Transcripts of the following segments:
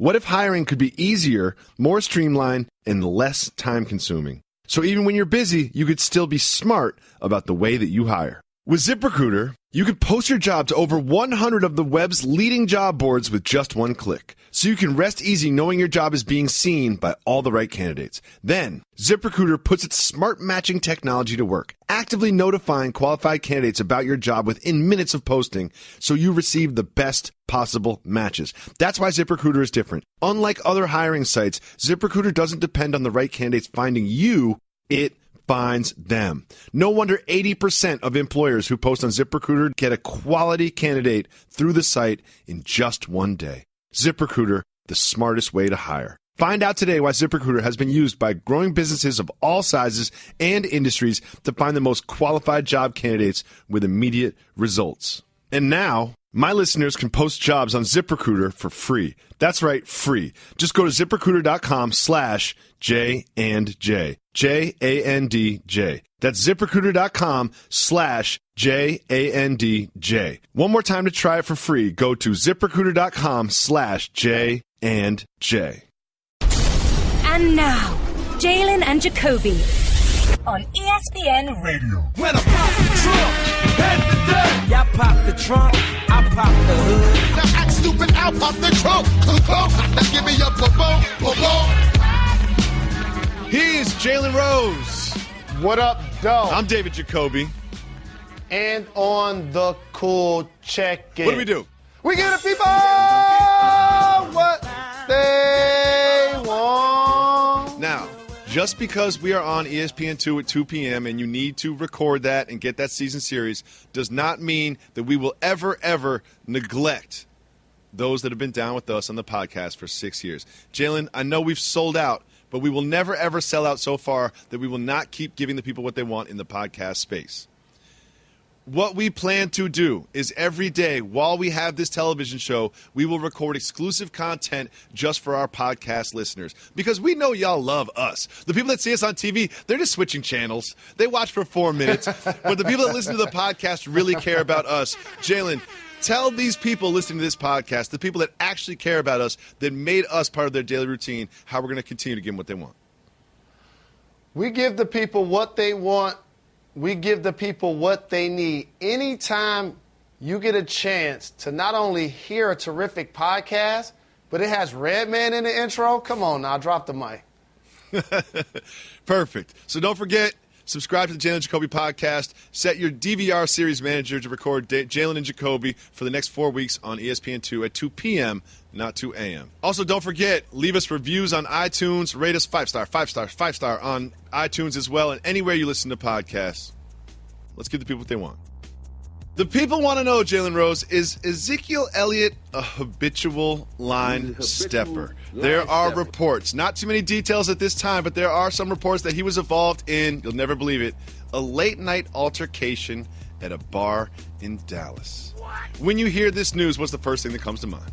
What if hiring could be easier, more streamlined, and less time-consuming? So even when you're busy, you could still be smart about the way that you hire. With ZipRecruiter, you could post your job to over 100 of the web's leading job boards with just one click. So you can rest easy knowing your job is being seen by all the right candidates. Then, ZipRecruiter puts its smart matching technology to work, actively notifying qualified candidates about your job within minutes of posting, so you receive the best possible matches. That's why ZipRecruiter is different. Unlike other hiring sites, ZipRecruiter doesn't depend on the right candidates finding you, it finds them. No wonder 80% of employers who post on ZipRecruiter get a quality candidate through the site in just one day. ZipRecruiter, the smartest way to hire. Find out today why ZipRecruiter has been used by growing businesses of all sizes and industries to find the most qualified job candidates with immediate results. And now, my listeners can post jobs on ZipRecruiter for free. That's right, free. Just go to ZipRecruiter.com/J&J. J-A-N-D-J. That's ZipRecruiter.com/J-A-N-D-J. One more time to try it for free. Go to ZipRecruiter.com/J&J. And now, Jalen and Jacoby on ESPN Radio. When I pop the trunk, head to death. Y'all pop the trunk, I pop the hood. Now act stupid, I'll pop the trunk. Give me your boom. He is Jalen Rose. What up, though? I'm David Jacoby. And on the cool check-in. What do we do? We give the people what they want. Now, just because we are on ESPN2 at 2 p.m. and you need to record that and get that season series does not mean that we will ever neglect those that have been down with us on the podcast for 6 years. Jalen, I know we've sold out, but we will never, ever sell out so far that we will not keep giving the people what they want in the podcast space. What we plan to do is every day while we have this television show, we will record exclusive content just for our podcast listeners. Because we know y'all love us. The people that see us on TV, they're just switching channels. They watch for 4 minutes. But the people that listen to the podcast really care about us. Jalen, tell these people listening to this podcast, the people that actually care about us, that made us part of their daily routine, how we're going to continue to give them what they want. We give the people what they want. We give the people what they need. Anytime you get a chance to not only hear a terrific podcast, but it has Redman in the intro, come on now, drop the mic. Perfect. So don't forget, subscribe to the Jalen Jacoby podcast. Set your DVR series manager to record Jalen and Jacoby for the next 4 weeks on ESPN2 at 2 p.m., not 2 a.m. Also, don't forget, leave us reviews on iTunes. Rate us 5-star on iTunes as well, and anywhere you listen to podcasts. Let's give the people what they want. The people want to know, Jalen Rose, is Ezekiel Elliott a habitual line stepper? There are reports, not too many details at this time, but there are some reports that he was involved in, you'll never believe it, a late-night altercation at a bar in Dallas. When you hear this news, what's the first thing that comes to mind?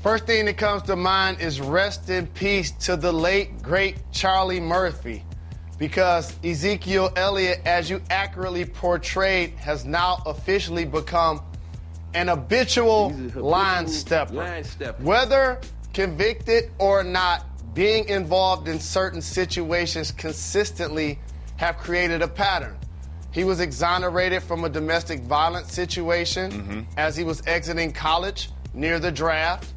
First thing that comes to mind is rest in peace to the late, great Charlie Murphy. Because Ezekiel Elliott, as you accurately portrayed, has now officially become an habitual line stepper. Whether convicted or not, being involved in certain situations consistently have created a pattern. He was exonerated from a domestic violence situation as he was exiting college near the draft.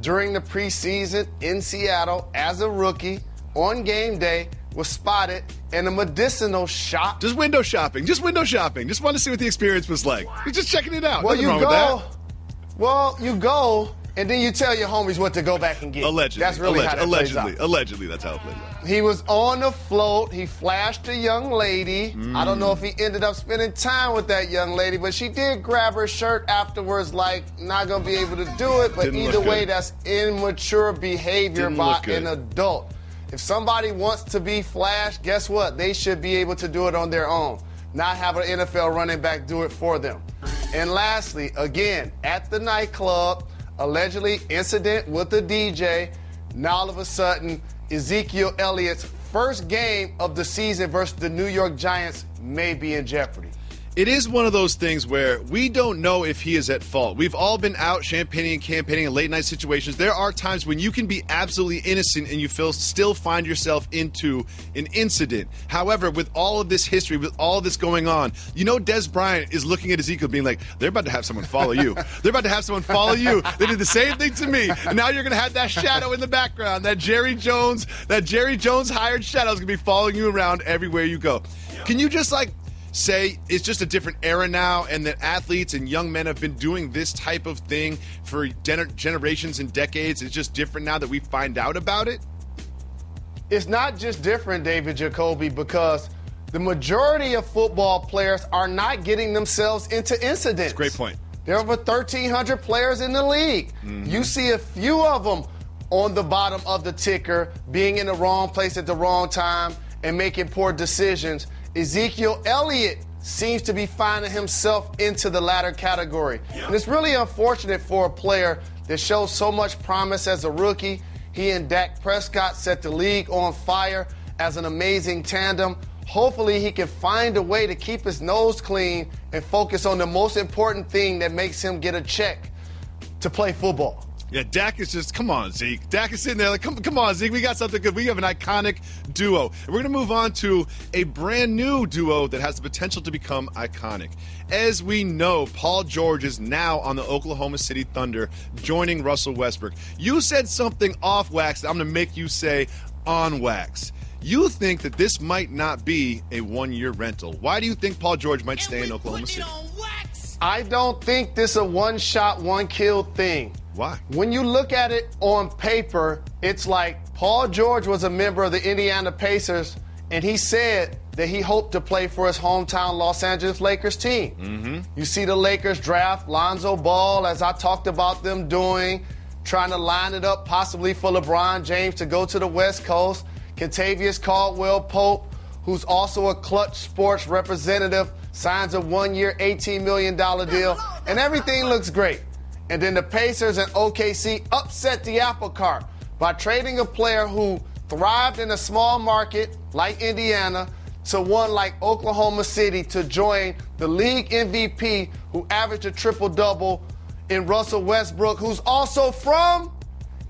During the preseason in Seattle as a rookie on game day, was spotted in a medicinal shop. Just window shopping. Just wanted to see what the experience was like. You're just checking it out. Well, Nothing wrong with that. You go, and then you tell your homies what to go back and get. Allegedly. That's really how that plays out. Allegedly, that's how it plays out. He was on the float. He flashed a young lady. I don't know if he ended up spending time with that young lady, but she did grab her shirt afterwards, like, not going to be able to do it. But Didn't either look way, good. that's immature behavior by an adult. If somebody wants to be flashed, guess what? They should be able to do it on their own, not have an NFL running back do it for them. And lastly, again, at the nightclub, allegedly incident with the DJ. Now all of a sudden, Ezekiel Elliott's first game of the season versus the New York Giants may be in jeopardy. It is one of those things where we don't know if he is at fault. We've all been out champagning and campaigning in late night situations. There are times when you can be absolutely innocent and you still find yourself into an incident. However, with all of this history, with all of this going on, Des Bryant is looking at Ezekiel being like, they're about to have someone follow you. They're about to have someone follow you. They did the same thing to me. And now you're going to have that shadow in the background, that Jerry Jones hired shadow is going to be following you around everywhere you go. Can you just say it's just a different era now and that athletes and young men have been doing this type of thing for generations and decades? It's just different now that we find out about it? It's not just different, David Jacoby, because the majority of football players are not getting themselves into incidents. That's a great point. There are over 1,300 players in the league. Mm-hmm. You see a few of them on the bottom of the ticker being in the wrong place at the wrong time and making poor decisions. Ezekiel Elliott seems to be finding himself into the latter category. Yeah. And it's really unfortunate for a player that shows so much promise as a rookie. He and Dak Prescott set the league on fire as an amazing tandem. Hopefully he can find a way to keep his nose clean and focus on the most important thing that makes him get a check to play football. Yeah, Dak is just, come on, Zeke. Dak is sitting there like, come on, Zeke, we got something good. We have an iconic duo. And we're going to move on to a brand new duo that has the potential to become iconic. As we know, Paul George is now on the Oklahoma City Thunder, joining Russell Westbrook. You said something off wax that I'm going to make you say on wax. You think that this might not be a one-year rental. Why do you think Paul George might stay in Oklahoma City? I don't think this is a one-shot, one-kill thing. Why? When you look at it on paper, it's like Paul George was a member of the Indiana Pacers, and he said that he hoped to play for his hometown Los Angeles Lakers team. Mm-hmm. You see the Lakers draft Lonzo Ball, as I talked about them doing, trying to line it up possibly for LeBron James to go to the West Coast. Kentavious Caldwell-Pope, who's also a Clutch Sports representative, signs a one-year, $18 million deal, and everything looks great. And then the Pacers and OKC upset the apple cart by trading a player who thrived in a small market like Indiana to one like Oklahoma City to join the league MVP who averaged a triple-double in Russell Westbrook, who's also from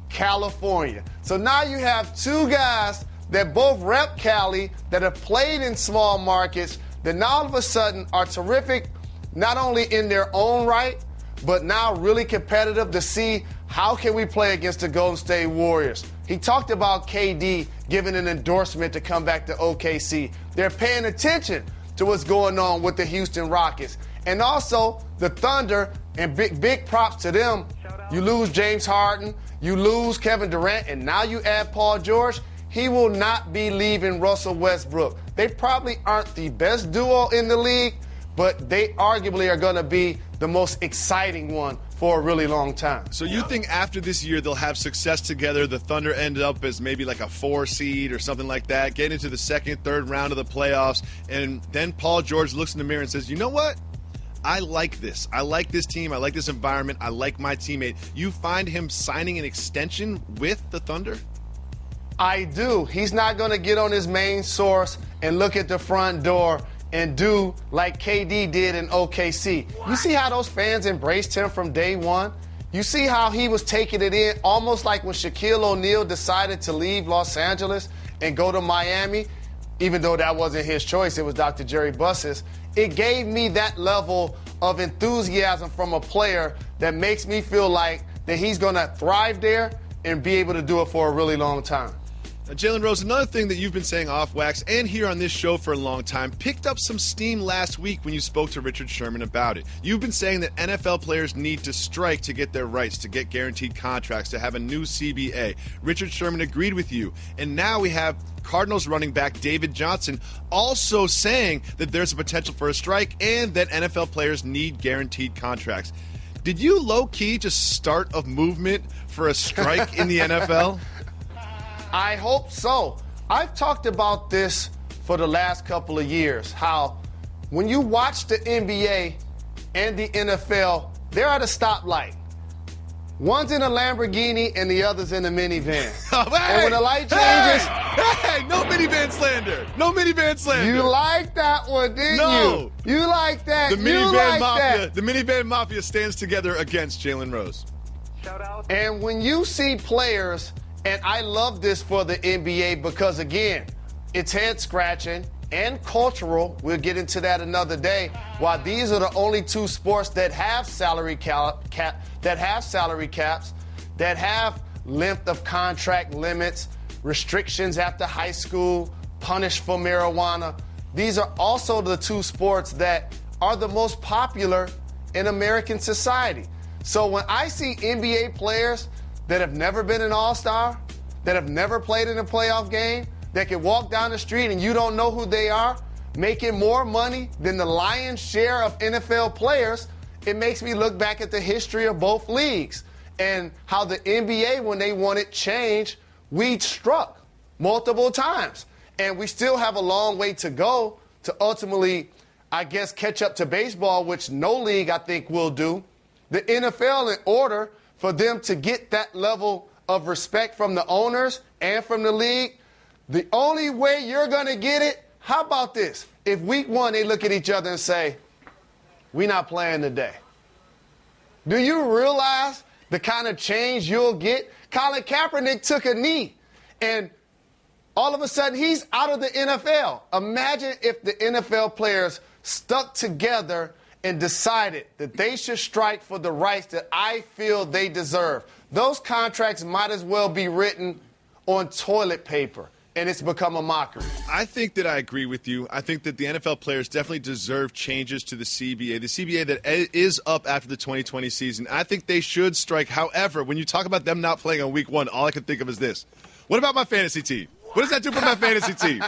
California. So now you have two guys that both rep Cali, that have played in small markets, that now all of a sudden are terrific, not only in their own right, but now really competitive to see how can we play against the Golden State Warriors. He talked about KD giving an endorsement to come back to OKC. They're paying attention to what's going on with the Houston Rockets. And also the Thunder, and big props to them. You lose James Harden, you lose Kevin Durant, and now you add Paul George. He will not be leaving Russell Westbrook. They probably aren't the best duo in the league, but they arguably are going to be the most exciting one for a really long time. So you think after this year they'll have success together, the Thunder end up as maybe like a 4 seed or something like that, get into the second, third round of the playoffs, and then Paul George looks in the mirror and says, you know what? I like this. I like this team. I like this environment. I like my teammate. You find him signing an extension with the Thunder? I do. He's not going to get on his main source and look at the front door and do like KD did in OKC. You see how those fans embraced him from day one? You see how he was taking it in, almost like when Shaquille O'Neal decided to leave Los Angeles and go to Miami, even though that wasn't his choice, it was Dr. Jerry Buss's. It gave me that level of enthusiasm from a player that makes me feel like that he's going to thrive there and be able to do it for a really long time. Jalen Rose, another thing that you've been saying off wax and here on this show for a long time, picked up some steam last week when you spoke to Richard Sherman about it. You've been saying that NFL players need to strike to get their rights, to get guaranteed contracts, to have a new CBA. Richard Sherman agreed with you. And now we have Cardinals running back David Johnson also saying that there's a potential for a strike and that NFL players need guaranteed contracts. Did you low-key just start a movement for a strike in the NFL? I hope so. I've talked about this for the last couple of years, how when you watch the NBA and the NFL, they're at a stoplight. One's in a Lamborghini and the other's in a minivan. Oh, hey, and when the light changes... Hey, no minivan slander. No minivan slander. You like that one, didn't you? You like that. The minivan mafia stands together against Jalen Rose. Shout out. And when you see players, and I love this for the NBA because, again, it's head-scratching and cultural. We'll get into that another day. While these are the only two sports that have salary caps, that have length of contract limits, restrictions after high school, punished for marijuana. These are also the two sports that are the most popular in American society. So when I see NBA players that have never been an all-star, that have never played in a playoff game, that can walk down the street and you don't know who they are, making more money than the lion's share of NFL players, it makes me look back at the history of both leagues and how the NBA, when they wanted change, we struck multiple times. And we still have a long way to go to ultimately, I guess, catch up to baseball, which no league, I think, will do. The NFL, in order for them to get that level of respect from the owners and from the league, the only way you're going to get it, how about this? If week one they look at each other and say, we're not playing today. Do you realize the kind of change you'll get? Colin Kaepernick took a knee, and all of a sudden he's out of the NFL. Imagine if the NFL players stuck together and decided that they should strike for the rights that I feel they deserve. Those contracts might as well be written on toilet paper, and it's become a mockery. I think that I agree with you. I think that the NFL players definitely deserve changes to the CBA that is up after the 2020 season. I think they should strike. However, when you talk about them not playing on week one, all I can think of is this. What about my fantasy team? What does that do for my fantasy team?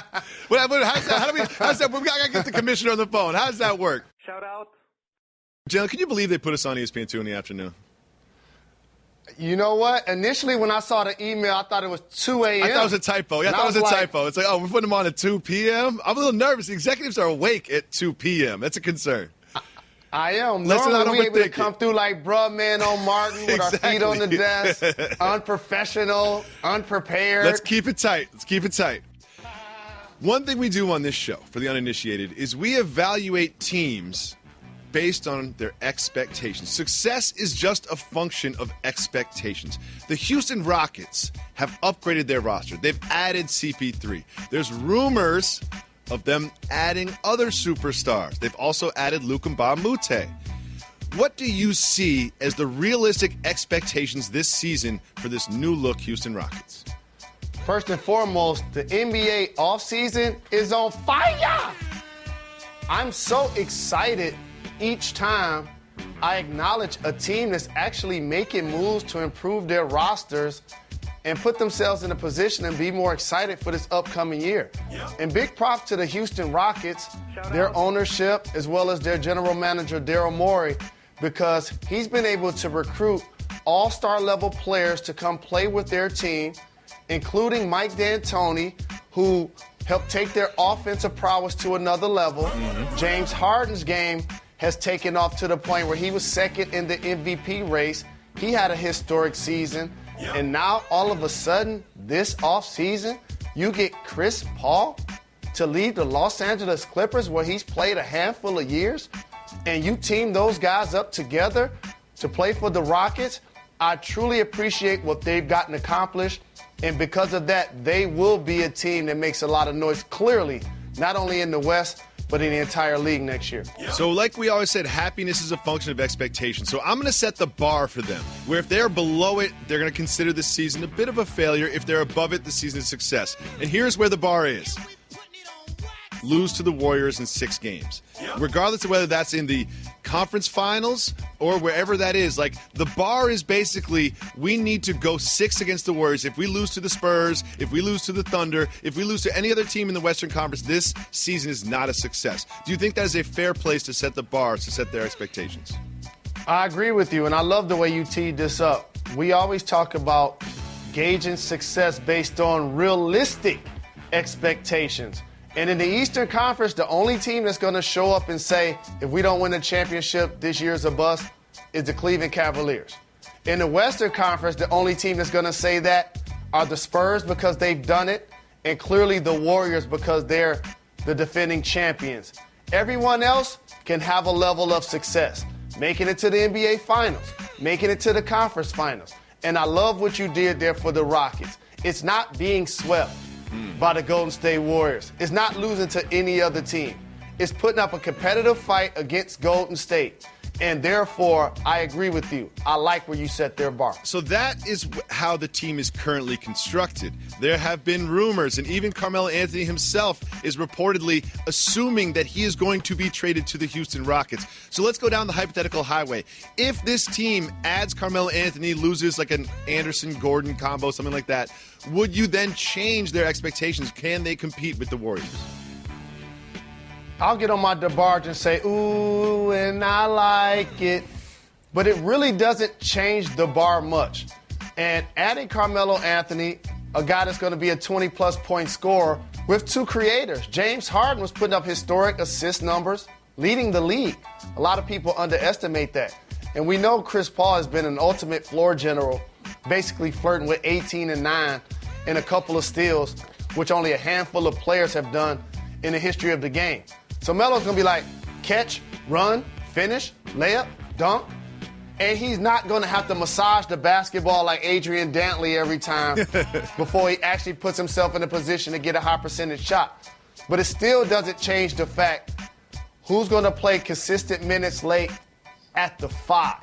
How's that? We got to get the commissioner on the phone. How does that work? Shout out. Jalen, can you believe they put us on ESPN2 in the afternoon? You know what? Initially, when I saw the email, I thought it was 2 a.m. I thought it was a typo. Yeah, I thought it was a typo. It's like, oh, we're putting them on at 2 p.m.? I'm a little nervous. The executives are awake at 2 p.m. That's a concern. I am. Normally, we're able to come through like bruh man on Martin with our feet on the desk, unprofessional, unprepared. Let's keep it tight. One thing we do on this show for the uninitiated is we evaluate teams based on their expectations. Success is just a function of expectations. The Houston Rockets have upgraded their roster. They've added CP3. There's rumors of them adding other superstars. They've also added Luka Mbamute. What do you see as the realistic expectations this season for this new look Houston Rockets? First and foremost, the NBA offseason is on fire. I'm so excited each time I acknowledge a team that's actually making moves to improve their rosters and put themselves in a position and be more excited for this upcoming year. And big props to the Houston Rockets, their ownership, as well as their general manager, Daryl Morey, because he's been able to recruit all-star level players to come play with their team, including Mike D'Antoni, who helped take their offensive prowess to another level. James Harden's game has taken off to the point where he was second in the MVP race. He had a historic season. And now, all of a sudden, this offseason, you get Chris Paul to lead the Los Angeles Clippers, where he's played a handful of years, and you team those guys up together to play for the Rockets. I truly appreciate what they've gotten accomplished, and because of that, they will be a team that makes a lot of noise, clearly, not only in the West, but in the entire league next year. So like we always said, happiness is a function of expectation. So I'm going to set the bar for them, where if they're below it, they're going to consider this season a bit of a failure. If they're above it, the season is a success. And here's where the bar is. Lose to the Warriors in 6 games. Regardless of whether that's in the conference finals or wherever that is, like, the bar is basically we need to go 6 against the Warriors. If we lose to the Spurs, if we lose to the Thunder, if we lose to any other team in the Western Conference, this season is not a success. Do you think that is a fair place to set the bar, to set their expectations? I agree with you, and I love the way you teed this up. We always talk about gauging success based on realistic expectations. And in the Eastern Conference, the only team that's going to show up and say, if we don't win the championship, this year's a bust, is the Cleveland Cavaliers. In the Western Conference, the only team that's going to say that are the Spurs because they've done it, and clearly the Warriors because they're the defending champions. Everyone else can have a level of success, making it to the NBA Finals, making it to the Conference Finals. And I love what you did there for the Rockets. It's not being swept by the Golden State Warriors. It's not losing to any other team. It's putting up a competitive fight against Golden State. And therefore, I agree with you. I like where you set their bar. So that is how the team is currently constructed. There have been rumors, and even Carmelo Anthony himself is reportedly assuming that he is going to be traded to the Houston Rockets. So let's go down the hypothetical highway. If this team adds Carmelo Anthony, loses like an Anderson-Gordon combo, something like that, would you then change their expectations? Can they compete with the Warriors? I'll get on my DeBarge and say, ooh, and I like it. But it really doesn't change the bar much. And adding Carmelo Anthony, a guy that's going to be a 20-plus point scorer, with two creators. James Harden was putting up historic assist numbers, leading the league. A lot of people underestimate that. And we know Chris Paul has been an ultimate floor general, basically flirting with 18 and 9 and a couple of steals, which only a handful of players have done in the history of the game. So Melo's going to be like, catch, run, finish, layup, dunk. And he's not going to have to massage the basketball like Adrian Dantley every time before he actually puts himself in a position to get a high percentage shot. But it still doesn't change the fact who's going to play consistent minutes late at the 5.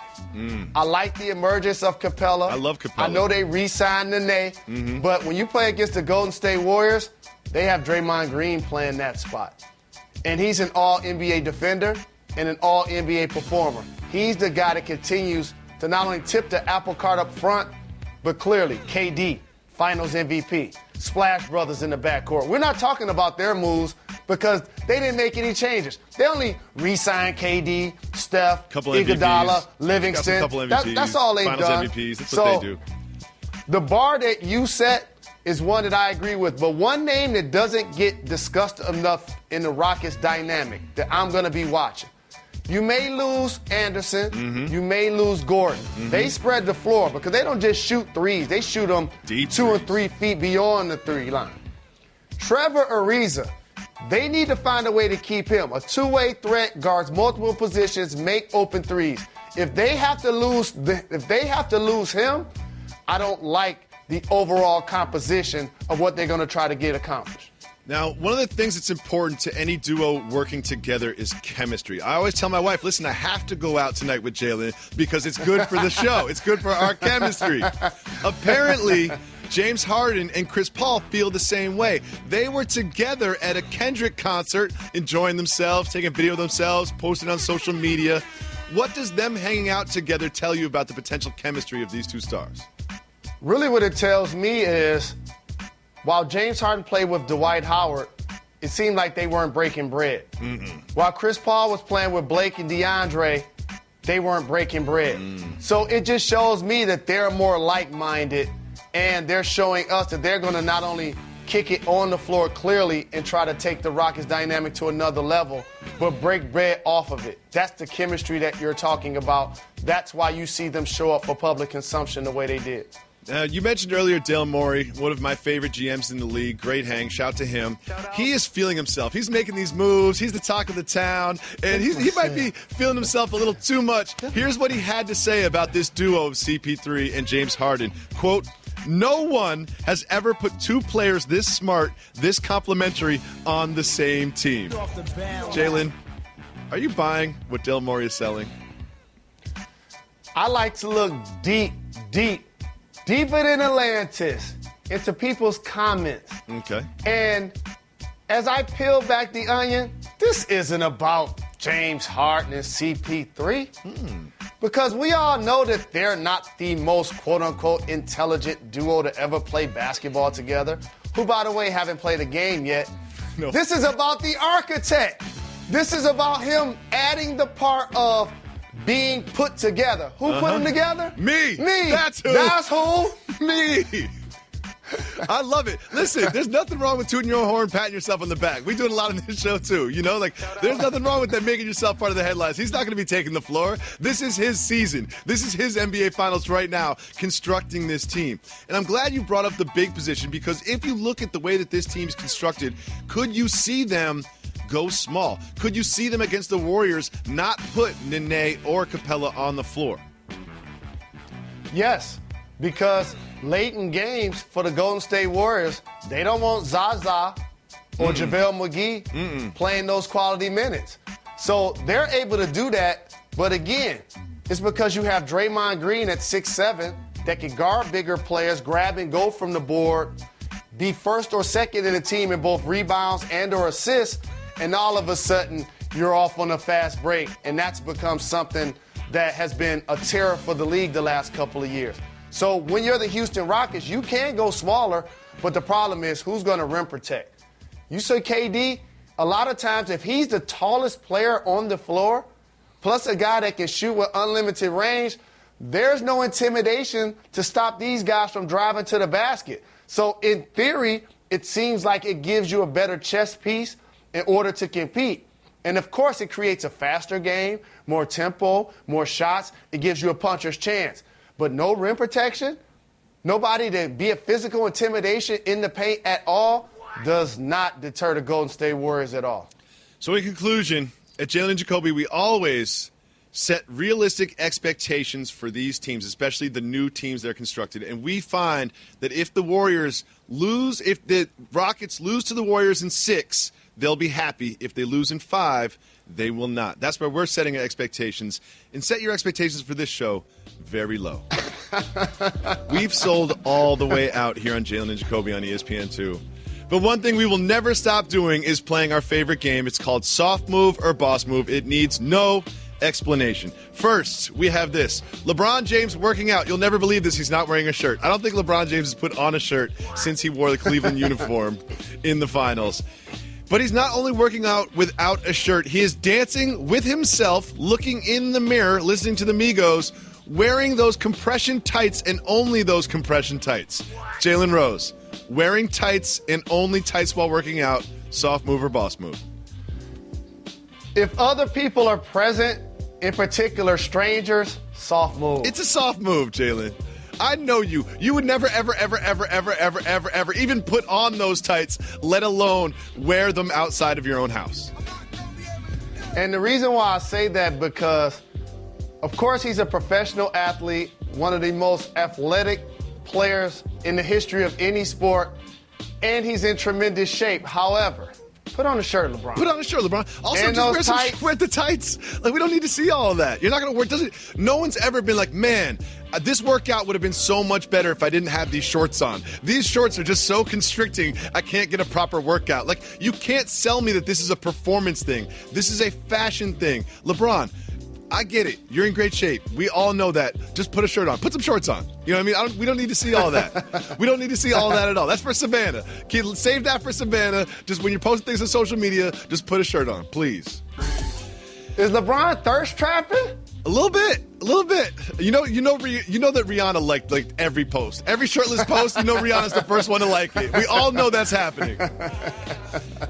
I like the emergence of Capella. I love Capella. I know they re-signed Nene, but when you play against the Golden State Warriors, they have Draymond Green playing that spot. And he's an all-NBA defender and an all-NBA performer. He's the guy that continues to not only tip the apple cart up front, but clearly KD, Finals MVP, Splash Brothers in the backcourt. We're not talking about their moves because they didn't make any changes. They only re-signed KD, Steph, Iguodala, Livingston. That's all they've Finals done. MVPs. That's what they do. The bar that you set is one that I agree with. But one name that doesn't get discussed enough in the Rockets dynamic that I'm going to be watching. You may lose Anderson. You may lose Gordon. They spread the floor because they don't just shoot threes. They shoot them Deep 2 or threes. 3 feet beyond the 3 line. Trevor Ariza, they need to find a way to keep him. A two-way threat, guards multiple positions, make open threes. If they have to lose him, I don't like the overall composition of what they're going to try to get accomplished. Now, one of the things that's important to any duo working together is chemistry. I always tell my wife, listen, I have to go out tonight with Jalen because it's good for the show. It's good for our chemistry. Apparently, James Harden and Chris Paul feel the same way. They were together at a Kendrick concert, enjoying themselves, taking video of themselves, posting on social media. What does them hanging out together tell you about the potential chemistry of these two stars? Really what it tells me is while James Harden played with Dwight Howard, it seemed like they weren't breaking bread. While Chris Paul was playing with Blake and DeAndre, they weren't breaking bread. So it just shows me that they're more like-minded, and they're showing us that they're going to not only kick it on the floor clearly and try to take the Rockets dynamic to another level, but break bread off of it. That's the chemistry that you're talking about. That's why you see them show up for public consumption the way they did. You mentioned earlier Dale Morey, one of my favorite GMs in the league. Great hang. Shout to him. He is feeling himself. He's making these moves. He's the talk of the town. And he might be feeling himself a little too much. Here's what he had to say about this duo of CP3 and James Harden. Quote, "No one has ever put two players this smart, this complimentary on the same team." Jalen, are you buying what Dale Morey is selling? I like to look deeper than Atlantis, into people's comments. Okay. And as I peel back the onion, this isn't about James Harden and CP3. Because we all know that they're not the most quote-unquote intelligent duo to ever play basketball together, who, by the way, haven't played a game yet. No. This is about the architect. This is about him adding the part of being put together. Who put them together? Me. Me. That's who. That's who. Me. I love it. Listen, there's nothing wrong with tooting your own horn, patting yourself on the back. We do it a lot on this show, too. You know, like, there's nothing wrong with that, making yourself part of the headlines. He's not going to be taking the floor. This is his season. This is his NBA Finals right now, constructing this team. And I'm glad you brought up the big position, because if you look at the way that this team's constructed, could you see them go small? Could you see them against the Warriors not put Nene or Capella on the floor? Yes, because late in games for the Golden State Warriors, they don't want Zaza or JaVale McGee playing those quality minutes. So they're able to do that, but again, it's because you have Draymond Green at 6'7", that can guard bigger players, grab and go from the board, be first or second in the team in both rebounds and or assists, and all of a sudden you're off on a fast break, and that's become something that has been a terror for the league the last couple of years. So when you're the Houston Rockets, you can go smaller, but the problem is who's going to rim protect? You say KD, a lot of times if he's the tallest player on the floor, plus a guy that can shoot with unlimited range, there's no intimidation to stop these guys from driving to the basket. So in theory, it seems like it gives you a better chess piece in order to compete. And, of course, it creates a faster game, more tempo, more shots. It gives you a puncher's chance. But no rim protection, nobody to be a physical intimidation in the paint at all, does not deter the Golden State Warriors at all. So in conclusion, at Jalen Jacoby, we always set realistic expectations for these teams, especially the new teams that are constructed. And we find that if the Warriors lose, if the Rockets lose to the Warriors in 6, they'll be happy. If they lose in 5, they will not. That's where we're setting our expectations. And set your expectations for this show very low. We've sold all the way out here on Jalen and Jacoby on ESPN2. But one thing we will never stop doing is playing our favorite game. It's called Soft Move or Boss Move. It needs no explanation. First, we have this. LeBron James working out. You'll never believe this. He's not wearing a shirt. I don't think LeBron James has put on a shirt since he wore the Cleveland uniform in the finals. But he's not only working out without a shirt, he is dancing with himself, looking in the mirror, listening to the Migos, wearing those compression tights and only those compression tights. Jalen Rose, wearing tights and only tights while working out, soft move or boss move? If other people are present, in particular strangers, soft move. It's a soft move, Jalen. I know you. You would never, ever, ever, ever, ever, ever, ever, ever even put on those tights, let alone wear them outside of your own house. And the reason why I say that, because, of course, he's a professional athlete, one of the most athletic players in the history of any sport, and he's in tremendous shape. However, put on a shirt, LeBron. Put on a shirt, LeBron. Also, and just wear the tights. Like, we don't need to see all of that. You're not going to wear. No one's ever been like, man, this workout would have been so much better if I didn't have these shorts on. These shorts are just so constricting, I can't get a proper workout. Like, you can't sell me that this is a performance thing. This is a fashion thing. LeBron, I get it. You're in great shape. We all know that. Just put a shirt on. Put some shorts on. You know what I mean? We don't need to see all that. We don't need to see all that at all. That's for Savannah. Kid, save that for Savannah. Just when you're posting things on social media, just put a shirt on, please. Is LeBron thirst trapping? A little bit. You know that Rihanna liked every post. Every shirtless post, Rihanna's the first one to like it. We all know that's happening.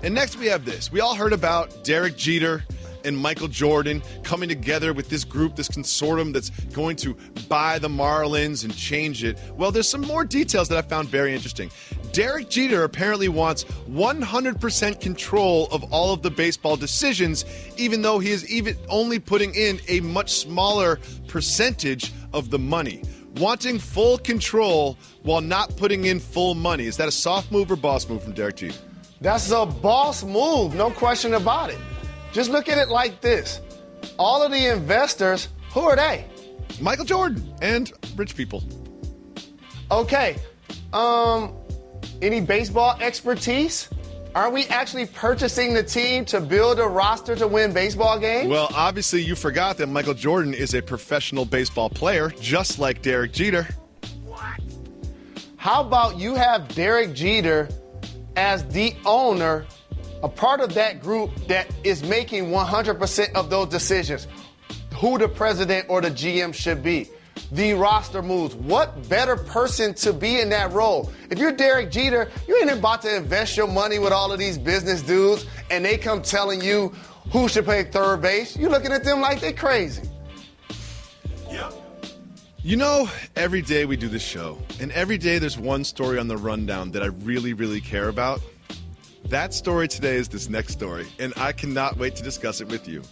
And next we have this. We all heard about Derek Jeter and Michael Jordan coming together with this group, this consortium that's going to buy the Marlins and change it. Well, there's some more details that I found very interesting. Derek Jeter apparently wants 100% control of all of the baseball decisions, even though he is even only putting in a much smaller percentage of the money. Wanting full control while not putting in full money. Is that a soft move or boss move from Derek Jeter? That's a boss move, no question about it. Just look at it like this. All of the investors, who are they? Michael Jordan and rich people. Okay. Any baseball expertise? Are we actually purchasing the team to build a roster to win baseball games? Well, obviously you forgot that Michael Jordan is a professional baseball player, just like Derek Jeter. What? How about you have Derek Jeter as the owner, a part of that group that is making 100% of those decisions, who the president or the GM should be. the roster moves. What better person to be in that role? If you're Derek Jeter, you ain't about to invest your money with all of these business dudes and they come telling you who should play third base. You're looking at them like they're crazy. Yeah. You know, every day we do this show, and every day there's one story on the rundown that I really, really care about. That story today is this next story, and I cannot wait to discuss it with you.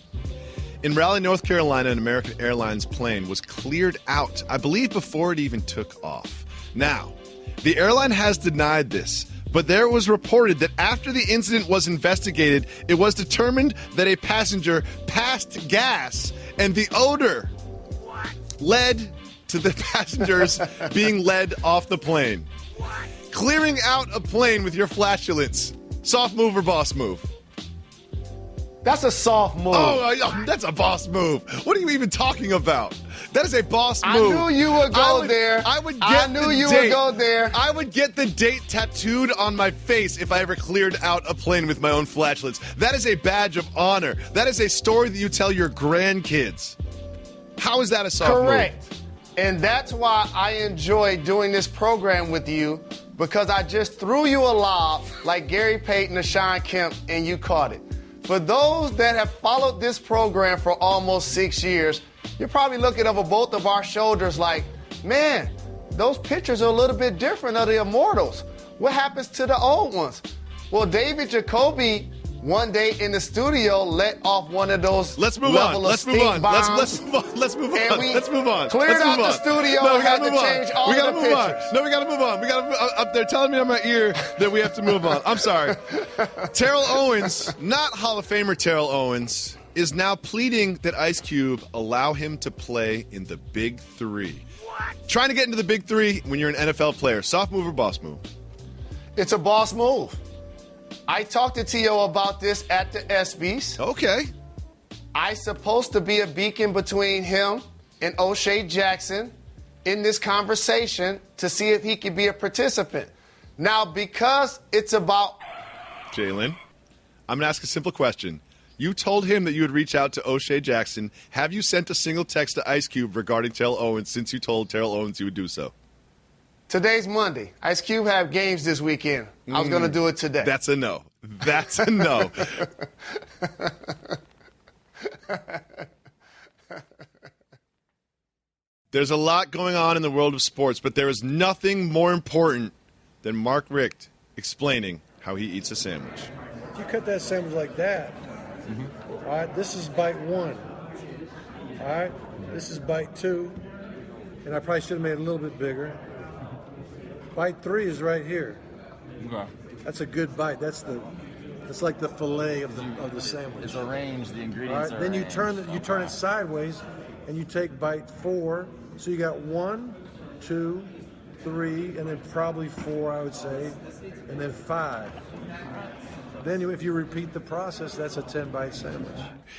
In Raleigh, North Carolina, an American Airlines plane was cleared out, I believe, before it even took off. Now, the airline has denied this, but there was reported that after the incident was investigated, it was determined that a passenger passed gas, and the odor led to the passengers being led off the plane. Clearing out a plane with your flatulence. Soft move or boss move? That's a soft move. Oh, that's a boss move. What are you even talking about? That is a boss move. I knew you would go there. I would get the date tattooed on my face if I ever cleared out a plane with my own flatulence. That is a badge of honor. That is a story that you tell your grandkids. How is that a soft move? Correct. And that's why I enjoy doing this program with you, because I just threw you a lob like Gary Payton or Sean Kemp, and you caught it. For those that have followed this program for almost 6 years, you're probably looking over both of our shoulders like, man, those pictures are a little bit different of the immortals. What happens to the old ones? Well, David Jacoby one day in the studio let off one of those. Let's move on. Let's move on. Let's move on. Let's move on. Cleared out the studio. No, we had gotta to move change on. all We gotta the move on. pictures. No, we gotta move on. We gotta up there telling me on my ear that we have to move on. I'm sorry. Terrell Owens, not Hall of Famer Terrell Owens, is now pleading that Ice Cube allow him to play in the Big Three. Trying to get into the Big Three when you're an NFL player. Soft move or boss move? It's a boss move. I talked to T.O. about this at the ESPYs. Okay. I'm supposed to be a beacon between him and O'Shea Jackson in this conversation to see if he could be a participant. Now, because it's about... Jalen, I'm going to ask a simple question. You told him that you would reach out to O'Shea Jackson. Have you sent a single text to Ice Cube regarding Terrell Owens since you told Terrell Owens you would do so? Today's Monday. Ice Cube have games this weekend. I was going to do it today. That's a no. That's a no. There's a lot going on in the world of sports, but there is nothing more important than Mark Richt explaining how he eats a sandwich. If you cut that sandwich like that, all right, this is bite one. All right, this is bite two. And I probably should have made it a little bit bigger. Bite three is right here. Okay. That's a good bite. It's like the fillet of the sandwich. It's arranged. The ingredients. All right. Then you turn it sideways, and you take bite four. So you got 1, 2, 3, and then probably 4, I would say, and then 5. Then if you repeat the process, that's a 10-bite sandwich.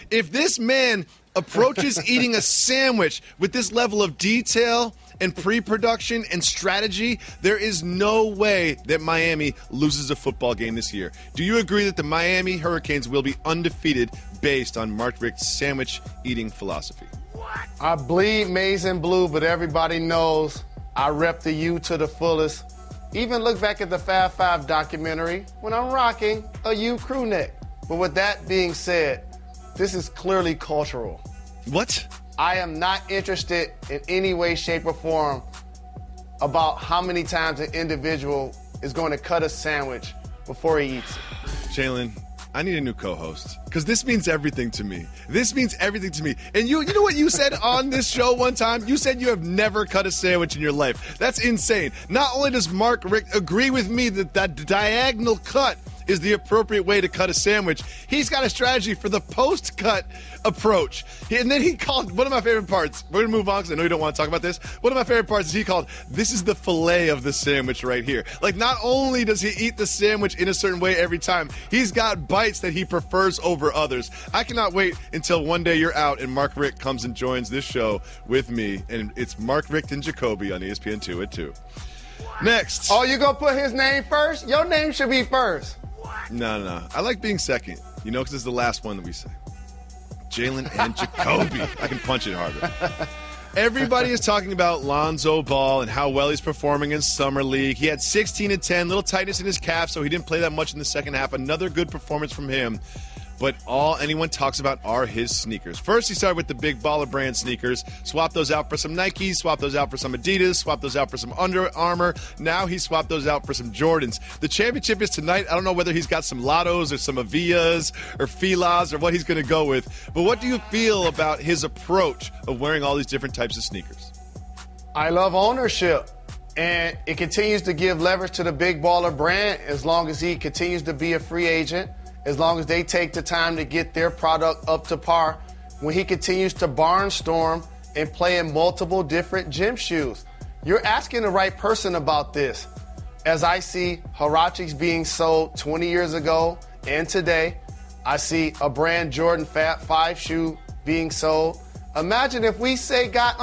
If this man approaches eating a sandwich with this level of detail and pre-production and strategy, there is no way that Miami loses a football game this year. Do you agree that the Miami Hurricanes will be undefeated based on Mark Richt's sandwich-eating philosophy? I bleed maize and blue, but everybody knows I rep the U to the fullest. Even look back at the Fab Five documentary when I'm rocking a U crew neck. But with that being said, this is clearly cultural. What? I am not interested in any way, shape, or form about how many times an individual is going to cut a sandwich before he eats it. Jalen, I need a new co-host because this means everything to me. This means everything to me. And you know what you said on this show one time? You said you have never cut a sandwich in your life. That's insane. Not only does Mark Richt agree with me that diagonal cut is the appropriate way to cut a sandwich, he's got a strategy for the post-cut approach. And then he called one of my favorite parts. We're going to move on because I know you don't want to talk about this. One of my favorite parts is he called, this is the fillet of the sandwich right here. Like, not only does he eat the sandwich in a certain way every time, he's got bites that he prefers over others. I cannot wait until one day you're out and Mark Richt comes and joins this show with me. And it's Mark Richt and Jacoby on ESPN 2 at 2. Next. Oh, you going to put his name first? Your name should be first. No. I like being second, because it's the last one that we say. Jalen and Jacoby. I can punch it harder. Everybody is talking about Lonzo Ball and how well he's performing in Summer League. He had 16 and 10, little tightness in his calf, so he didn't play that much in the second half. Another good performance from him. But all anyone talks about are his sneakers. First, he started with the big Baller brand sneakers, swapped those out for some Nikes, swapped those out for some Adidas, swapped those out for some Under Armour. Now he swapped those out for some Jordans. The championship is tonight. I don't know whether he's got some Lottos or some Avias or Filas or what he's going to go with. But what do you feel about his approach of wearing all these different types of sneakers? I love ownership. And it continues to give leverage to the big Baller brand as long as he continues to be a free agent. As long as they take the time to get their product up to par, when he continues to barnstorm and play in multiple different gym shoes. You're asking the right person about this. As I see Huaraches being sold 20 years ago and today, I see a brand Jordan Fat 5 shoe being sold. Imagine if we got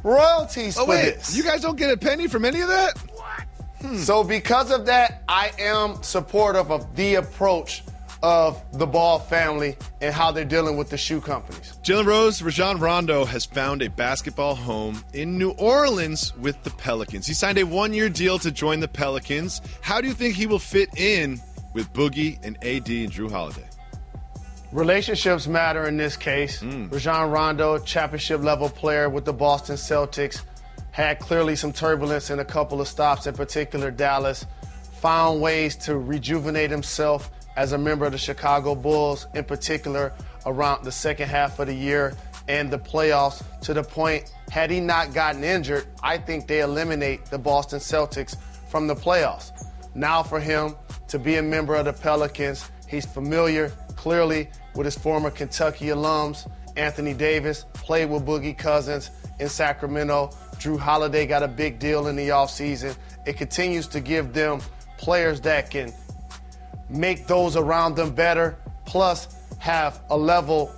royalties for this. You guys don't get a penny from any of that? What? So because of that, I am supportive of the approach of the Ball family and how they're dealing with the shoe companies. Jalen Rose, Rajon Rondo has found a basketball home in New Orleans with the Pelicans. He signed a one-year deal to join the Pelicans. How do you think he will fit in with Boogie and AD and Drew Holiday? Relationships matter in this case. Rajon Rondo, championship-level player with the Boston Celtics, had clearly some turbulence in a couple of stops, in particular Dallas, found ways to rejuvenate himself as a member of the Chicago Bulls, in particular around the second half of the year and the playoffs, to the point, had he not gotten injured, I think they eliminate the Boston Celtics from the playoffs. Now for him to be a member of the Pelicans, he's familiar clearly with his former Kentucky alums. Anthony Davis played with Boogie Cousins in Sacramento. Drew Holiday got a big deal in the offseason. It continues to give them players that can make those around them better, plus have a level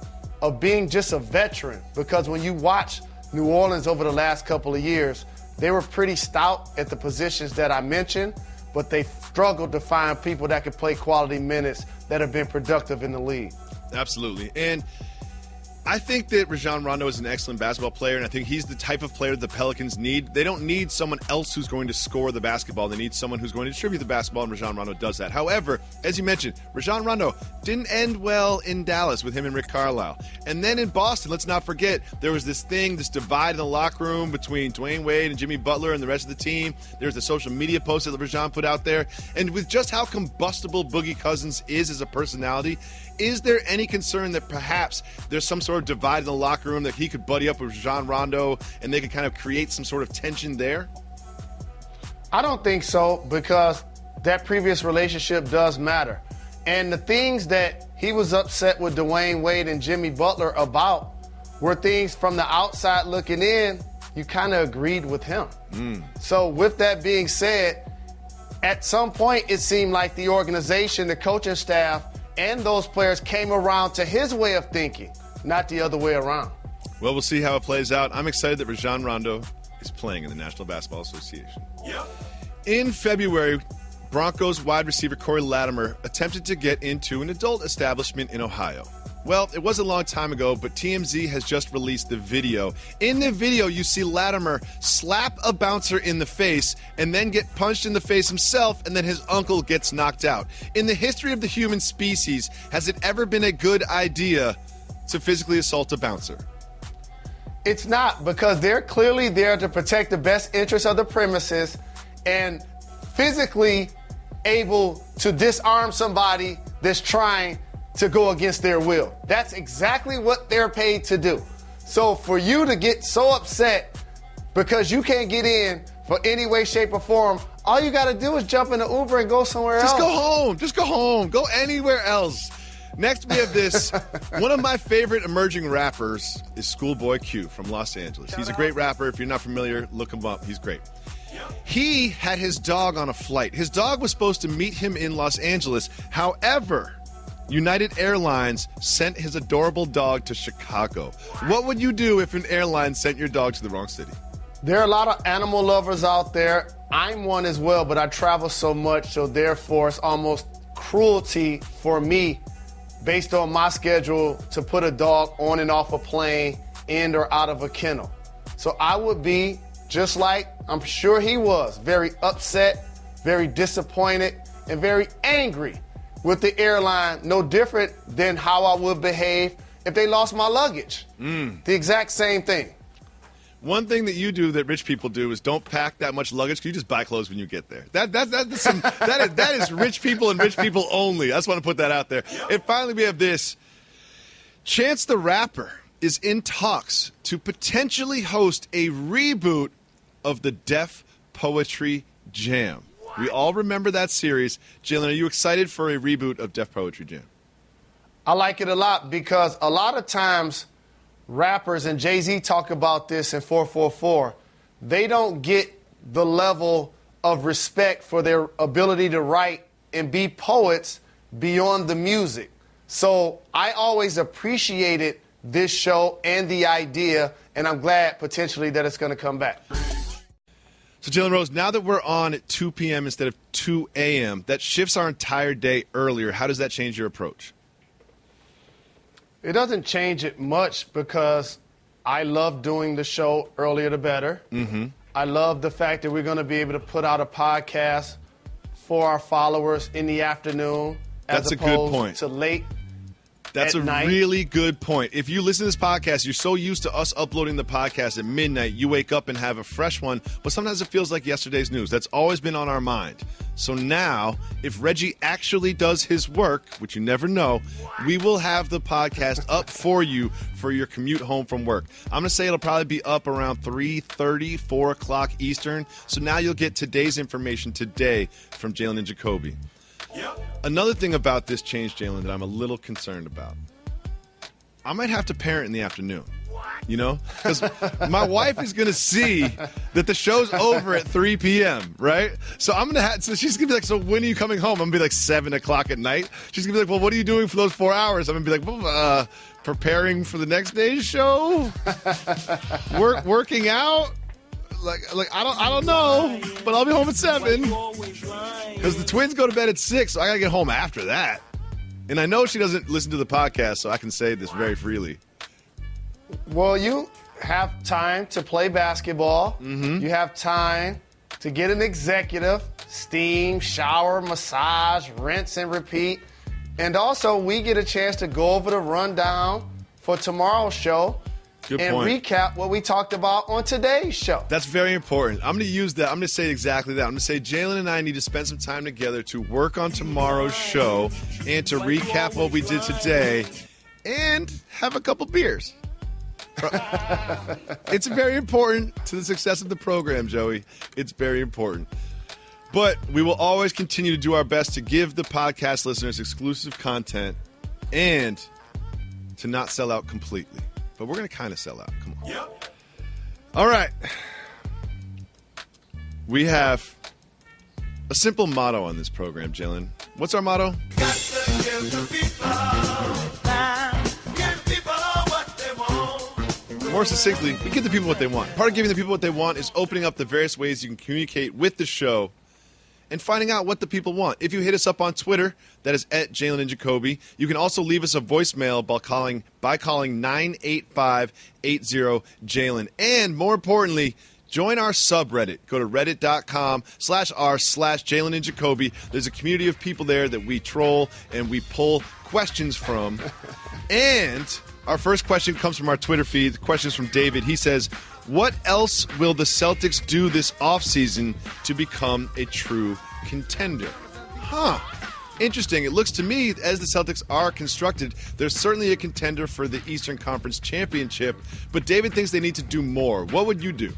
of being just a veteran. Because when you watch New Orleans over the last couple of years, they were pretty stout at the positions that I mentioned, but they struggled to find people that could play quality minutes that have been productive in the league. Absolutely. And I think that Rajon Rondo is an excellent basketball player, and I think he's the type of player the Pelicans need. They don't need someone else who's going to score the basketball. They need someone who's going to distribute the basketball, and Rajon Rondo does that. However, as you mentioned, Rajon Rondo didn't end well in Dallas with him and Rick Carlisle. And then in Boston, let's not forget, there was this divide in the locker room between Dwayne Wade and Jimmy Butler and the rest of the team. There's the social media post that Rajon put out there. And with just how combustible Boogie Cousins is as a personality, is there any concern that perhaps there's some sort of divide in the locker room that he could buddy up with Rajon Rondo and they could kind of create some sort of tension there? I don't think so, because that previous relationship does matter. And the things that he was upset with Dwayne Wade and Jimmy Butler about were things from the outside looking in, you kind of agreed with him. So with that being said, at some point it seemed like the organization, the coaching staff, and those players came around to his way of thinking, not the other way around. Well, we'll see how it plays out. I'm excited that Rajon Rondo is playing in the National Basketball Association. Yep. In February, Broncos wide receiver Corey Latimer attempted to get into an adult establishment in Ohio. Well, it was a long time ago, but TMZ has just released the video. In the video, you see Latimer slap a bouncer in the face and then get punched in the face himself, and then his uncle gets knocked out. In the history of the human species, has it ever been a good idea to physically assault a bouncer? It's not, because they're clearly there to protect the best interests of the premises and physically able to disarm somebody that's trying to go against their will. That's exactly what they're paid to do. So for you to get so upset because you can't get in for any way, shape, or form, all you got to do is jump in the Uber and go somewhere else. Just go home. Just go home. Go anywhere else. Next, we have this. One of my favorite emerging rappers is Schoolboy Q from Los Angeles. He's a great rapper. If you're not familiar, look him up. He's great. He had his dog on a flight. His dog was supposed to meet him in Los Angeles. However, United Airlines sent his adorable dog to Chicago. What would you do if an airline sent your dog to the wrong city? There are a lot of animal lovers out there. I'm one as well, but I travel so much, so therefore it's almost cruelty for me, based on my schedule, to put a dog on and off a plane, in or out of a kennel. So I would be, just like I'm sure he was, very upset, very disappointed, and very angry with the airline, no different than how I would behave if they lost my luggage. The exact same thing. One thing that you do that rich people do is don't pack that much luggage because you just buy clothes when you get there. That is rich people and rich people only. I just want to put that out there. And finally, we have this. Chance the Rapper is in talks to potentially host a reboot of the Def Poetry Jam. We all remember that series. Jalen, are you excited for a reboot of Def Poetry Jam? I like it a lot because a lot of times rappers, and Jay-Z talk about this in 444, they don't get the level of respect for their ability to write and be poets beyond the music. So I always appreciated this show and the idea, and I'm glad potentially that it's going to come back. So, Jalen Rose, now that we're on at 2 p.m. instead of 2 a.m., that shifts our entire day earlier. How does that change your approach? It doesn't change it much because I love doing the show earlier the better. I love the fact that we're going to be able to put out a podcast for our followers in the afternoon That's as a good point. opposed to late. That's a really good point. If you listen to this podcast, you're so used to us uploading the podcast at midnight, you wake up and have a fresh one, but sometimes it feels like yesterday's news. That's always been on our mind. So now, if Reggie actually does his work, which you never know, we will have the podcast up for you for your commute home from work. I'm going to say it'll probably be up around 3:30, 4 o'clock Eastern. So now you'll get today's information today from Jalen Jacoby. Another thing about this change, Jalen, that I'm a little concerned about. I might have to parent in the afternoon, you know? Because my wife is going to see that the show's over at 3 p.m., right? So I'm going to have, so she's going to be like, so when are you coming home? I'm going to be like 7 o'clock at night. She's going to be like, well, what are you doing for those 4 hours? I'm going to be like, well, preparing for the next day's show? Working out? Like I don't know, but I'll be home at 7 because the twins go to bed at 6, so I gotta get home after that. And I know she doesn't listen to the podcast, so I can say this very freely. Well, you have time to play basketball. You have time to get an executive, steam, shower, massage, rinse, and repeat. And also, we get a chance to go over the rundown for tomorrow's show. Good and point. recap what we talked about on today's show. That's very important. I'm going to use that. I'm going to say exactly that. I'm going to say Jalen and I need to spend some time together to work on tomorrow's show and to recap what we did today and have a couple beers. It's very important to the success of the program, Joey. It's very important. But we will always continue to do our best to give the podcast listeners exclusive content and to not sell out completely. But we're going to kind of sell out. Come on. Yep. All right. We have a simple motto on this program, Jalen. What's our motto? More succinctly, we give the people what they want. Part of giving the people what they want is opening up the various ways you can communicate with the show and finding out what the people want. If you hit us up on Twitter, that is at Jalen and Jacoby. You can also leave us a voicemail by calling 985-80-JALEN. And more importantly, join our subreddit. Go to reddit.com/r/Jalen and Jacoby. There's a community of people there that we troll and we pull questions from. And our first question comes from our Twitter feed. The question is from David. He says, what else will the Celtics do this offseason to become a true contender? Interesting. It looks to me, as the Celtics are constructed, there's certainly a contender for the Eastern Conference Championship, but David thinks they need to do more. What would you do?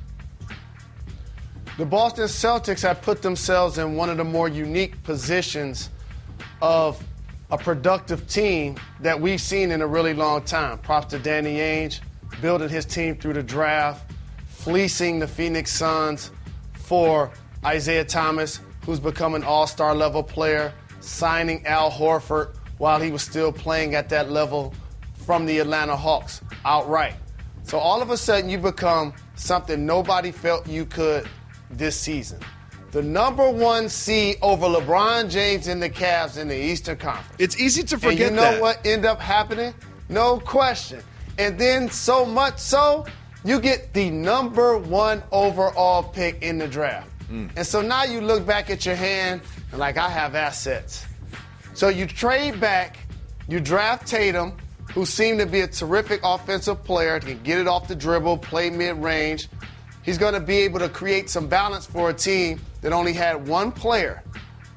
The Boston Celtics have put themselves in one of the more unique positions of a productive team that we've seen in a really long time. Props to Danny Ainge, building his team through the draft, fleecing the Phoenix Suns for Isaiah Thomas, who's become an all-star level player, signing Al Horford while he was still playing at that level from the Atlanta Hawks outright. So all of a sudden you become something nobody felt you could this season. The number 1 seed over LeBron James and the Cavs in the Eastern Conference. It's easy to forget that. And you know what ended up happening? No question. And then so much so, You get the number 1 overall pick in the draft. And so now you look back at your hand and like, I have assets. So you trade back, you draft Tatum, who seemed to be a terrific offensive player, can get it off the dribble, play mid-range. He's going to be able to create some balance for a team that only had one player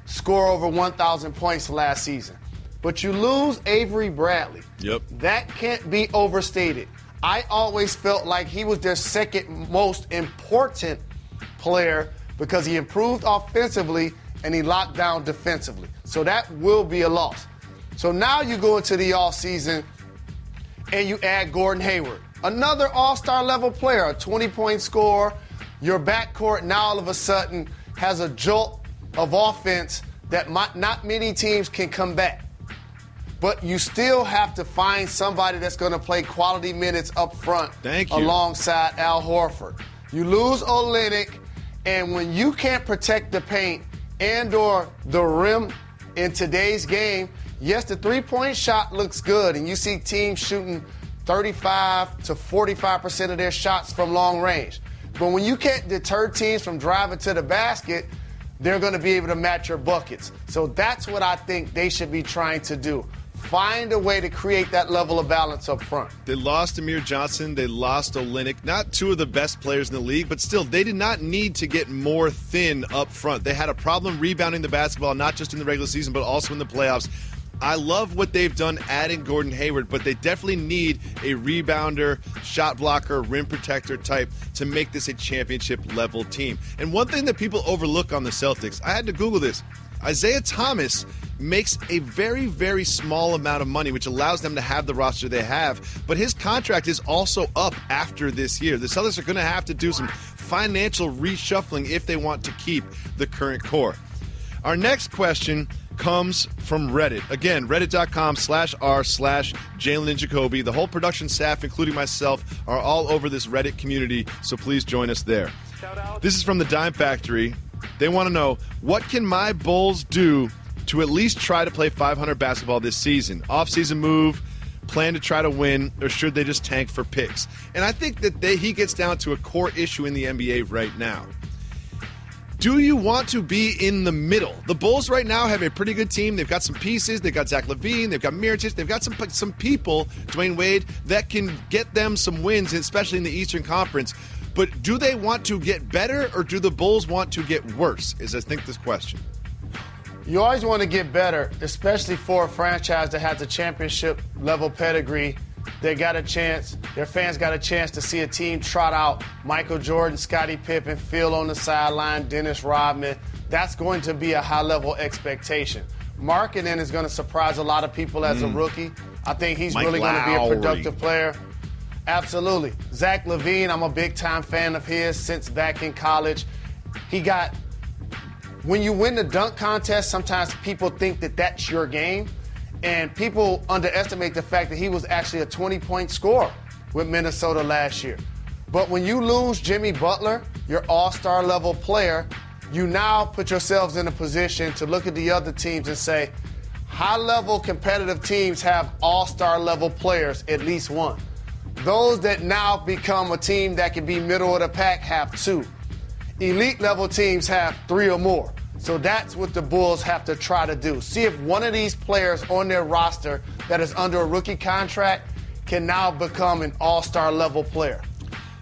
score over 1,000 points last season. But you lose Avery Bradley. Yep. That can't be overstated. I always felt like he was their second most important player because he improved offensively and he locked down defensively. So that will be a loss. So now you go into the offseason and you add Gordon Hayward, another all-star level player, a 20-point scorer. Your backcourt now all of a sudden has a jolt of offense that not many teams can combat. But you still have to find somebody that's going to play quality minutes up front alongside Al Horford. You lose Olynyk, and when you can't protect the paint and or the rim in today's game, yes, the three-point shot looks good, and you see teams shooting 35 to 45% of their shots from long range. But when you can't deter teams from driving to the basket, they're going to be able to match your buckets. So that's what I think they should be trying to do. Find a way to create that level of balance up front. They lost Amir Johnson. They lost Olynyk. Not two of the best players in the league, but still, they did not need to get more thin up front. They had a problem rebounding the basketball, not just in the regular season, but also in the playoffs. I love what they've done adding Gordon Hayward, but they definitely need a rebounder, shot blocker, rim protector type to make this a championship-level team. And one thing that people overlook on the Celtics, I had to Google this, Isaiah Thomas makes a very, very small amount of money, which allows them to have the roster they have. But his contract is also up after this year. The Celtics are going to have to do some financial reshuffling if they want to keep the current core. Our next question comes from Reddit. Again, reddit.com/r/Jalen Jacoby. The whole production staff, including myself, are all over this Reddit community, so please join us there. This is from the Dime Factory. They want to know, what can my Bulls do to at least try to play 500 basketball this season? Off-season move, plan to try to win, or should they just tank for picks? And I think that he gets down to a core issue in the NBA right now. Do you want to be in the middle? The Bulls right now have a pretty good team. They've got some pieces. They've got Zach LaVine. They've got Mirotic. They've got some people, Dwayne Wade, that can get them some wins, especially in the Eastern Conference. But do they want to get better, or do the Bulls want to get worse, is I think this question. You always want to get better, especially for a franchise that has a championship-level pedigree. They got a chance, their fans got a chance to see a team trot out Michael Jordan, Scottie Pippen, Phil on the sideline, Dennis Rodman. That's going to be a high-level expectation. Markkanen is going to surprise a lot of people as a rookie. I think he's really going to be a productive player. Absolutely. Zach LaVine, I'm a big-time fan of his since back in college. When you win the dunk contest, sometimes people think that that's your game. And people underestimate the fact that he was actually a 20-point scorer with Minnesota last year. But when you lose Jimmy Butler, your all-star level player, you now put yourselves in a position to look at the other teams and say, high-level competitive teams have all-star level players, at least one. Those that now become a team that can be middle of the pack have two. Elite-level teams have three or more. So that's what the Bulls have to try to do. See if one of these players on their roster that is under a rookie contract can now become an all-star level player.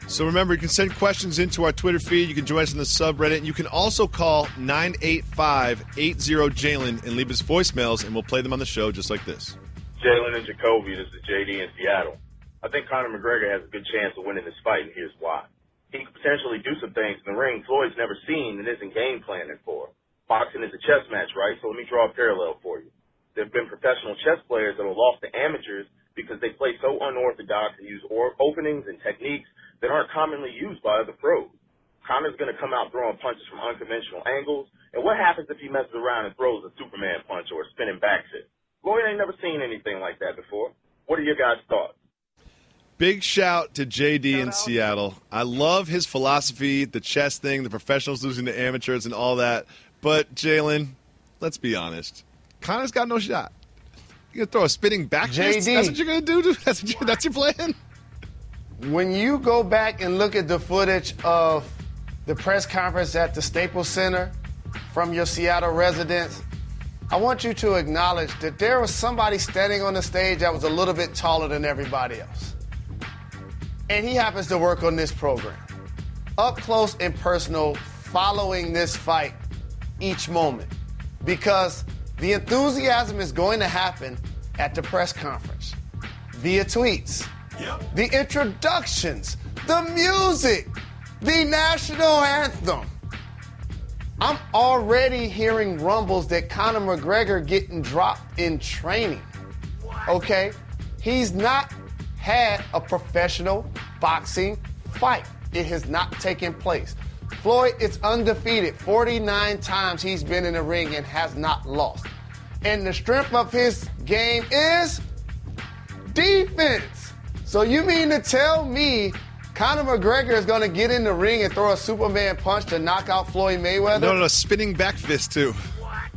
So remember, you can send questions into our Twitter feed. You can join us in the subreddit. And you can also call 985-80-JALEN and leave us voicemails, and we'll play them on the show just like this. Jalen and Jacoby, this is JD in Seattle. I think Conor McGregor has a good chance of winning this fight, and here's why. He could potentially do some things in the ring Floyd's never seen and isn't game planning for. Boxing is a chess match, right? So let me draw a parallel for you. There have been professional chess players that have lost to amateurs because they play so unorthodox and use openings and techniques that aren't commonly used by other pros. Conor's going to come out throwing punches from unconventional angles, and what happens if he messes around and throws a Superman punch or a spinning back fist? Floyd ain't never seen anything like that before. What are your guys' thoughts? Big shout to JD in Seattle. I love his philosophy, the chess thing, the professionals losing to amateurs and all that. But, Jalen, let's be honest. Conor's got no shot. You're going to throw a spinning back fist? That's what you're going to do? That's your plan? when you go back and look at the footage of the press conference at the Staples Center from your Seattle residence, I want you to acknowledge that there was somebody standing on the stage that was a little bit taller than everybody else. And he happens to work on this program. Up close and personal, following this fight each moment. Because the enthusiasm is going to happen at the press conference, via tweets, the introductions, the music, the national anthem. I'm already hearing rumbles that Conor McGregor getting dropped in training. Okay? He's not had a professional boxing fight. It has not taken place. Floyd is undefeated. 49 times he's been in the ring and has not lost. And the strength of his game is defense. So you mean to tell me Conor McGregor is going to get in the ring and throw a Superman punch to knock out Floyd Mayweather? No, spinning back fist, too. What?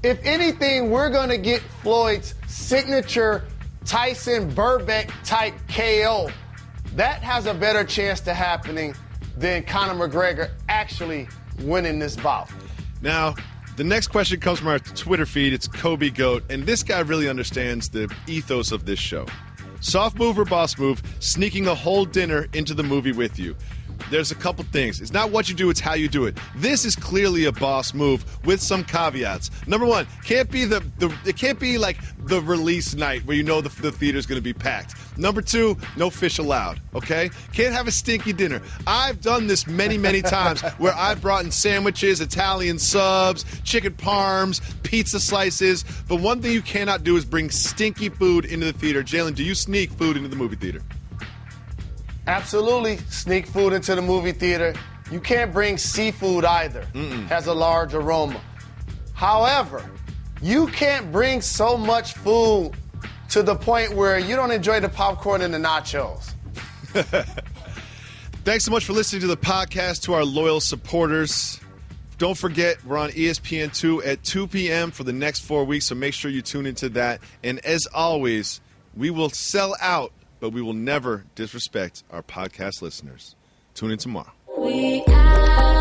If anything, we're going to get Floyd's signature Tyson Burbank type KO. That has a better chance to happening than Conor McGregor actually winning this bout. Now, the next question comes from our Twitter feed. It's Kobe Goat, and this guy really understands the ethos of this show. Soft move or boss move, sneaking a whole dinner into the movie with you. There's a couple things. It's not what you do, it's how you do it. This is clearly a boss move with some caveats. Number one, it can't be like the release night where you know the theater's going to be packed. Number two, no fish allowed, okay? Can't have a stinky dinner. I've done this many, many times where I've brought in sandwiches, Italian subs, chicken parms, pizza slices. But one thing you cannot do is bring stinky food into the theater. Jalen, do you sneak food into the movie theater? Absolutely sneak food into the movie theater. You can't bring seafood either. Has a large aroma. However, you can't bring so much food to the point where you don't enjoy the popcorn and the nachos. Thanks so much for listening to the podcast, to our loyal supporters. Don't forget, we're on ESPN2 at 2 p.m. for the next 4 weeks, so make sure you tune into that. And as always, we will sell out, but we will never disrespect our podcast listeners. Tune in tomorrow. We are